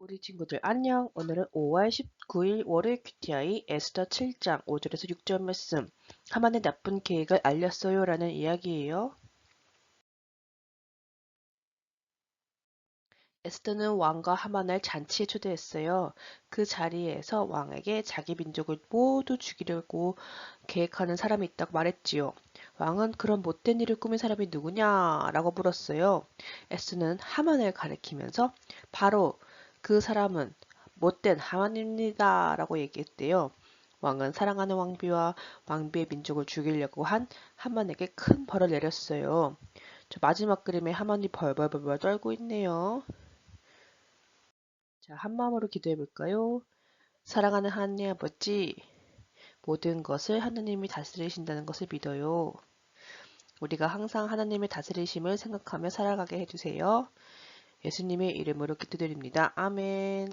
우리 친구들 안녕. 오늘은 5월 19일 월요일 QTI 에스더 7장 5절에서 6절 말씀. 하만의 나쁜 계획을 알렸어요 라는 이야기예요. 에스더는 왕과 하만을 잔치에 초대했어요. 그 자리에서 왕에게 자기 민족을 모두 죽이려고 계획하는 사람이 있다고 말했지요. 왕은 그런 못된 일을 꾸민 사람이 누구냐? 라고 물었어요. 에스더는 하만을 가리키면서 바로 그 사람은 못된 하만입니다. 라고 얘기했대요. 왕은 사랑하는 왕비와 왕비의 민족을 죽이려고 한 하만에게 큰 벌을 내렸어요. 저 마지막 그림에 하만이 벌벌벌 떨고 있네요. 자, 한 마음으로 기도해 볼까요? 사랑하는 하나님 아버지, 모든 것을 하나님이 다스리신다는 것을 믿어요. 우리가 항상 하나님의 다스리심을 생각하며 살아가게 해주세요. 예수님의 이름으로 기도드립니다. 아멘.